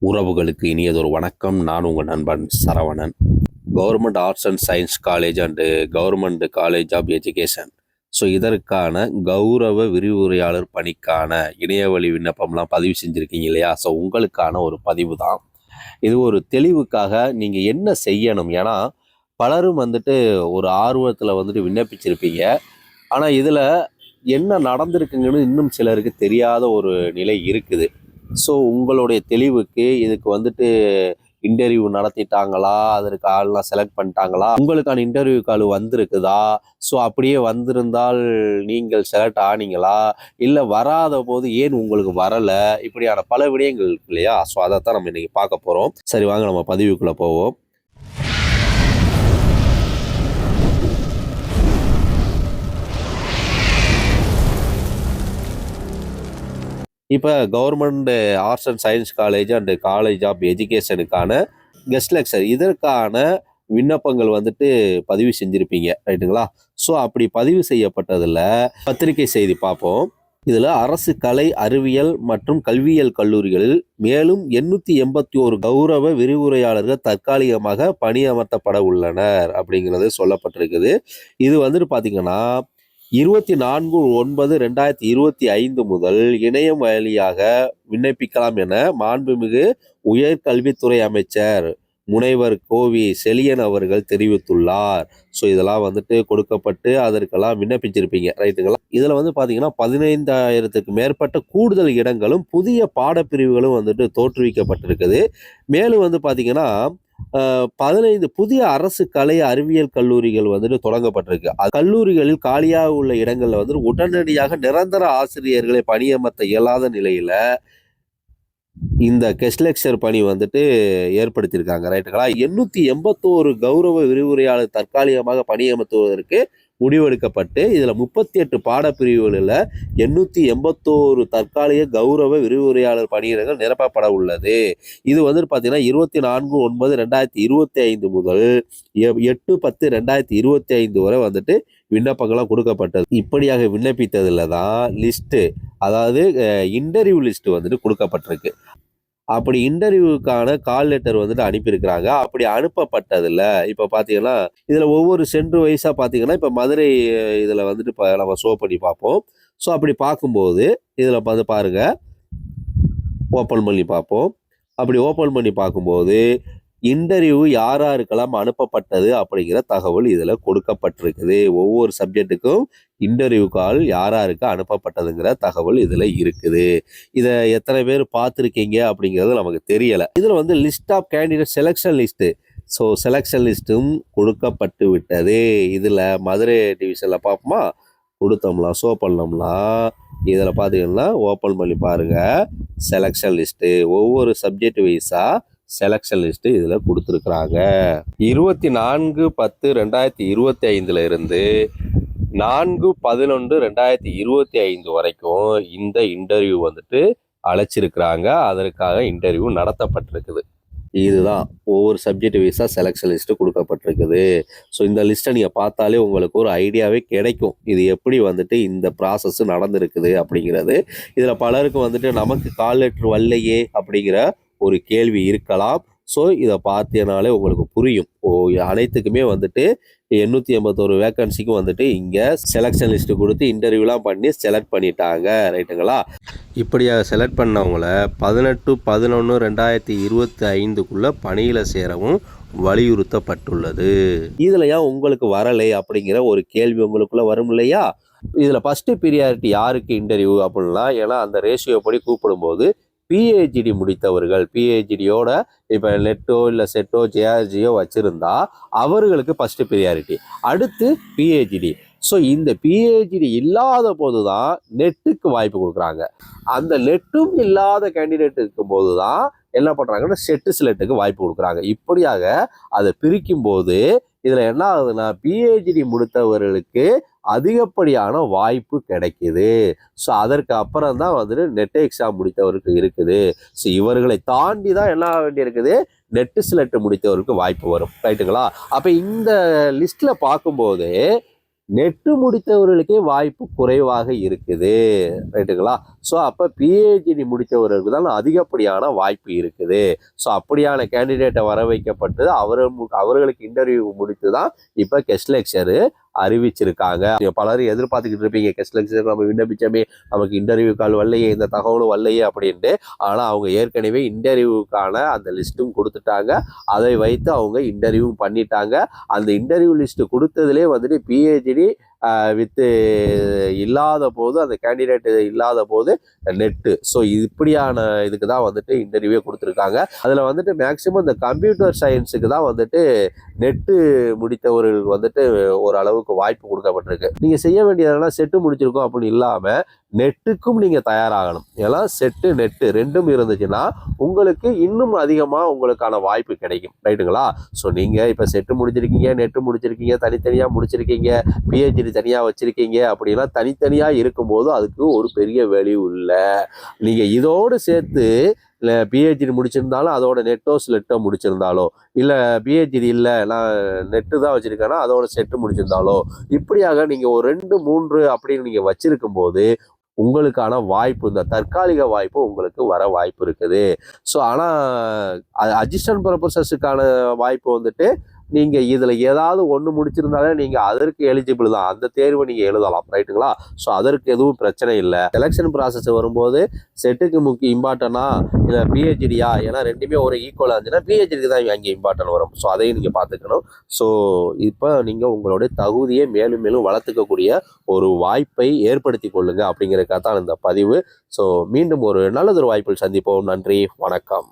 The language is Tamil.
உறவுகளுக்கு இனியதொரு வணக்கம். நான் உங்கள் நண்பன் Saravanan. Government arts and science college and government college of education, so இதற்கான கௌரவ விரிவுரையாளர் பணிக்கான இணையவழி விண்ணப்பம்லாம் பதிவு செஞ்சுருக்கீங்க இல்லையா? ஸோ உங்களுக்கான ஒரு பதிவு தான் இது. ஒரு தெளிவுக்காக நீங்கள் என்ன செய்யணும், ஏன்னா பலரும் ஒரு ஆர்வத்தில் விண்ணப்பிச்சிருப்பீங்க. ஆனால் இதில் என்ன நடந்திருக்குங்கன்னு இன்னும் சிலருக்கு தெரியாத ஒரு நிலை இருக்குது. ஸோ உங்களுடைய தெளிவுக்கு இதுக்கு இன்டர்வியூ நடத்திட்டாங்களா, அதற்கு ஆள்லாம் செலக்ட் பண்ணிட்டாங்களா, உங்களுக்கான இன்டர்வியூ கால் வந்திருக்குதா, ஸோ அப்படியே வந்திருந்தால் நீங்கள் செலக்ட் ஆனீங்களா, இல்லை வராத போது ஏன் உங்களுக்கு வரலை, இப்படியான பல விடயங்கள் இருக்கு இல்லையா? ஸோ அதைத்தான் நம்ம இன்னைக்கு பார்க்க போகிறோம். சரி, வாங்க நம்ம பதிவுக்குள்ளே போவோம். இப்போ government arts and science college and college of எஜுகேஷனுக்கான கெஸ்ட் லெக்சர் இதற்கான விண்ணப்பங்கள் பதிவு செஞ்சுருப்பீங்க, ரைட்டுங்களா? ஸோ அப்படி பதிவு செய்யப்பட்டதில் பத்திரிகை செய்தி பார்ப்போம். இதில் அரசு கலை அறிவியல் மற்றும் கல்வியியல் கல்லூரிகளில் மேலும் 881 கௌரவ விரிவுரையாளர்கள் தற்காலிகமாக பணியமர்த்தப்பட உள்ளனர் அப்படிங்கிறது சொல்லப்பட்டிருக்குது. இது பார்த்தீங்கன்னா 24/9/2025 முதல் இணையம் வழியாக விண்ணப்பிக்கலாம் என மாண்புமிகு உயர்கல்வித்துறை அமைச்சர் முனைவர் கோவி செழியன் அவர்கள் தெரிவித்துள்ளார். ஸோ இதெல்லாம் கொடுக்கப்பட்டு அதற்கெல்லாம் விண்ணப்பிச்சிருப்பீங்க, ரைட்டுங்களா? இதில் பார்த்தீங்கன்னா 15,000க்கு மேற்பட்ட கூடுதல் இடங்களும் புதிய பாடப்பிரிவுகளும் தோற்றுவிக்கப்பட்டிருக்குது. மேலும் பார்த்தீங்கன்னா 15 புதிய அரசு கலை அறிவியல் கல்லூரிகள் தொடங்கப்பட்டிருக்கு. கல்லூரிகளில் காலியாக உள்ள இடங்கள்ல உடனடியாக நிரந்தர ஆசிரியர்களை பணியமர்த்த இயலாத நிலையில இந்த கெஸ்ட் லெக்சர் பணி ஏற்படுத்தியிருக்காங்க, ரைட்டுங்களா? 881 கௌரவ விரிவுரையாளர் தற்காலிகமாக பணியமர்த்துவதற்கு முடிவெடுக்கப்பட்டு இதில் 38 பாடப்பிரிவுகளில் 881 தற்காலிக கௌரவ விரிவுரையாளர் பணியிடங்கள் நிரப்பப்பட உள்ளது. இது பார்த்தீங்கன்னா 24/9/2025 முதல் 8/10/2025 வரை விண்ணப்பங்கள்லாம் கொடுக்கப்பட்டது. இப்படியாக விண்ணப்பித்ததில் தான் லிஸ்ட்டு, அதாவது இன்டர்வியூ லிஸ்ட்டு கொடுக்கப்பட்டிருக்கு. அப்படி இன்டர்வியூக்கான கால் லெட்டர் அனுப்பியிருக்கிறாங்க. அப்படி அனுப்பப்பட்டதில் இப்போ பார்த்தீங்கன்னா இதில் ஒவ்வொரு சென்ட்ரு வைஸாக பார்த்தீங்கன்னா இப்போ மதுரை இதில் இப்போ நம்ம ஷோ பண்ணி பார்ப்போம். ஸோ அப்படி பார்க்கும்போது இதில் பாருங்கள், ஓப்பன் பண்ணி பார்ப்போம். அப்படி ஓப்பன் பண்ணி பார்க்கும்போது இன்டர்வியூ யாருக்கெல்லாம் அனுப்பப்பட்டது அப்படிங்கிற தகவல் இதில் கொடுக்கப்பட்டிருக்குது. ஒவ்வொரு சப்ஜெக்ட்டுக்கும் இன்டர்வியூ கால் யாருக்கு அனுப்பப்பட்டதுங்கிற தகவல் இதில் இருக்குது. இதை எத்தனை பேர் பார்த்துருக்கீங்க அப்படிங்கிறது நமக்கு தெரியலை. இதில் list of candidate selection list, so selection லிஸ்ட்டும் கொடுக்கப்பட்டு விட்டது. இதில் மதுரை டிவிஷனில் பார்ப்போமா, கொடுத்தோம்னா ஷோ பண்ணோம்னா இதில் பார்த்தீங்கன்னா ஓப்பன் பண்ணி பாருங்கள், செலெக்ஷன் லிஸ்ட்டு ஒவ்வொரு சப்ஜெக்ட் வைஸாக செலெக்ஷன் லிஸ்ட்டு இதில் கொடுத்துருக்குறாங்க. 24/10/2025 இருந்து 4/11/2025 வரைக்கும் இந்த இன்டர்வியூ அழைச்சிருக்கிறாங்க. அதற்காக இன்டர்வியூ நடத்தப்பட்டிருக்குது. இதுதான் ஒவ்வொரு சப்ஜெக்ட் வைஸாக செலெக்ஷன் லிஸ்ட்டு கொடுக்கப்பட்டிருக்குது. ஸோ இந்த லிஸ்ட்டை நீங்கள் பார்த்தாலே உங்களுக்கு ஒரு ஐடியாவே கிடைக்கும், இது எப்படி இந்த ப்ராசஸ் நடந்திருக்குது அப்படிங்கிறது. இதில் பலருக்கு நமக்கு கால் லெட்டர் வரலையே அப்படிங்கிற ஒரு கேள்வி இருக்கலாம். ஸோ இதை பார்த்தீங்கனாலே உங்களுக்கு புரியும். அனைத்துக்குமே 881 வேக்கன்சிக்கும் இங்கே செலெக்ஷன் லிஸ்ட்டு கொடுத்து இன்டர்வியூலாம் பண்ணி செலக்ட் பண்ணிட்டாங்க, ரைட்டுங்களா? இப்படியாக செலக்ட் பண்ணவங்கள 18/11/2025 பணியில் சேரவும் வலியுறுத்தப்பட்டுள்ளது. இதில் ஏன் உங்களுக்கு வரலை அப்படிங்கிற ஒரு கேள்வி உங்களுக்குள்ள வரும் இல்லையா? இதில் ஃபஸ்ட்டு ப்ரியாரிட்டி யாருக்கு இன்டர்வியூ அப்படின்னா, ஏன்னா அந்த ரேஷியோ படி கூப்பிடும்போது பிஹெச்டி முடித்தவர்கள், பிஹெச்டியோட இப்போ நெட்டோ இல்லை செட்டோ ஜேஆர்ஜியோ வச்சுருந்தா அவர்களுக்கு ஃபஸ்ட்டு ப்ரியாரிட்டி, அடுத்து பிஹெச்டி. ஸோ இந்த பிஹெச்டி இல்லாத போது தான் நெட்டுக்கு வாய்ப்பு கொடுக்குறாங்க. அந்த நெட்டும் இல்லாத கேண்டிடேட் இருக்கும்போது தான் என்ன பண்ணுறாங்கன்னா செட்டு சிலெட்டுக்கு வாய்ப்பு கொடுக்குறாங்க. இப்படியாக அதை பிரிக்கும்போது இதில் என்ன ஆகுதுன்னா பிஹெச்டி முடித்தவர்களுக்கு அதிகப்படியான வாய்ப்பு கிடைக்குது. ஸோ அதற்கு அப்புறம் தான் நெட் எக்ஸாம் முடித்தவருக்கு இருக்குது. ஸோ இவர்களை தாண்டி தான் என்ன ஆக வேண்டியிருக்குது, நெட்டு சிலெட்டு முடித்தவருக்கு வாய்ப்பு வரும், ரைட்டுங்களா? அப்போ இந்த லிஸ்ட்டில் பார்க்கும்போது நெட்டு முடித்தவர்களுக்கே வாய்ப்பு குறைவாக இருக்குது. ரைட்டுங்களா? ஸோ அப்போ பிஹெச்டி முடித்தவர்களுக்கு தான் அதிகப்படியான வாய்ப்பு இருக்குது. ஸோ அப்படியான கேண்டிடேட்டை வர வைக்கப்பட்டு அவர்களுக்கு இன்டர்வியூ முடித்து தான் இப்போ கெஸ்ட் லெக்சரு அறிவிச்சிருக்காங்க. பலரும் எதிர்பார்த்துக்கிட்டு இருப்பீங்க, கெஸ்ட் லெக்சர் நம்ம விண்ணப்பிச்சோமே, நமக்கு இன்டர்வியூ கால் வரலையே, இந்த தகவலும் வரலையே அப்படின்ட்டு. ஆனால் அவங்க ஏற்கனவே இன்டர்வியூக்கான அந்த லிஸ்ட்டும் கொடுத்துட்டாங்க. அதை வைத்து அவங்க இன்டர்வியூ பண்ணிட்டாங்க. அந்த இன்டர்வியூ லிஸ்ட் கொடுத்ததுலேயே வந்துட்டு பிஹெச்டி வித்து இல்லாத போது, அந்த கேண்டிடேட் இல்லாத போது நெட்டு. ஸோ இப்படியான இதுக்கு தான் வந்துட்டு இன்டர்வியூவே கொடுத்துருக்காங்க. அதில் வந்துட்டு மேக்சிமம் இந்த கம்ப்யூட்டர் சயின்ஸுக்கு தான் வந்துட்டு நெட்டு முடித்தவர்களுக்கு வந்துட்டு ஓரளவுக்கு வாய்ப்பு கொடுக்கப்பட்டிருக்கு. நீங்கள் செய்ய வேண்டியதெல்லாம் செட்டு முடிச்சிருக்கோம் அப்படின்னு இல்லாமல் நெட்டுக்கும் நீங்கள் தயாராகணும். ஏன்னா செட்டு நெட்டு ரெண்டும் இருந்துச்சுன்னா உங்களுக்கு இன்னும் அதிகமாக உங்களுக்கான வாய்ப்பு கிடைக்கும். ரைட்டுங்களா? ஸோ நீங்கள் இப்போ செட்டு முடிச்சிருக்கீங்க, நெட்டு முடிச்சிருக்கீங்க, தனித்தனியாக முடிச்சிருக்கீங்க, பிஹெச்டி தனியாக வச்சுருக்கீங்க அப்படின்னா தனித்தனியாக இருக்கும்போது அதுக்கு ஒரு பெரிய வேல்யூ இல்லை. நீங்கள் இதோடு சேர்த்து இல்லை பிஹெச்டி முடிச்சிருந்தாலும் அதோட நெட்டோ ஸ்லெட்டோ முடிச்சிருந்தாலோ, இல்லை பிஹெச்டி இல்லை நான் நெட்டு தான் வச்சுருக்கேன்னா அதோட செட்டு முடிச்சிருந்தாலோ, இப்படியாக நீங்கள் ஒரு 2, 3 அப்படின்னு நீங்கள் வச்சிருக்கும் போது உங்களுக்கான வாய்ப்பு, இந்த தற்காலிக வாய்ப்பு உங்களுக்கு வர வாய்ப்பு இருக்குது. ஸோ ஆனால் அசிஸ்டன்ட் ப்ரொஃபஸர்ஸுக்கான வாய்ப்பு வந்துட்டு நீங்கள் இதில் ஏதாவது ஒன்று முடிச்சிருந்தாலே நீங்கள் அதற்கு எலிஜிபிள் தான். அந்த தேர்வை நீங்கள் எழுதலாம். ரைட்டுங்களா? ஸோ அதற்கு எதுவும் பிரச்சனை இல்லை. செலெக்ஷன் ப்ராசஸ் வரும்போது செட்டுக்கு இம்பார்ட்டனா இல்லை பிஹெச்டியா, ஏன்னா ரெண்டுமே ஒரு ஈக்குவலாக இருந்துச்சுன்னா பிஹெச்டிக்கு தான் அங்கே இம்பார்ட்டன் வரும். ஸோ அதையும் நீங்கள் பார்த்துக்கணும். ஸோ இப்போ நீங்கள் உங்களுடைய தகுதியை மேலும் மேலும் வளர்த்துக்கக்கூடிய ஒரு வாய்ப்பை ஏற்படுத்தி கொள்ளுங்க அப்படிங்கிறதுக்காக தான் இந்த பதிவு. ஸோ மீண்டும் ஒரு நல்லதொரு வாய்ப்பில் சந்திப்போம். நன்றி, வணக்கம்.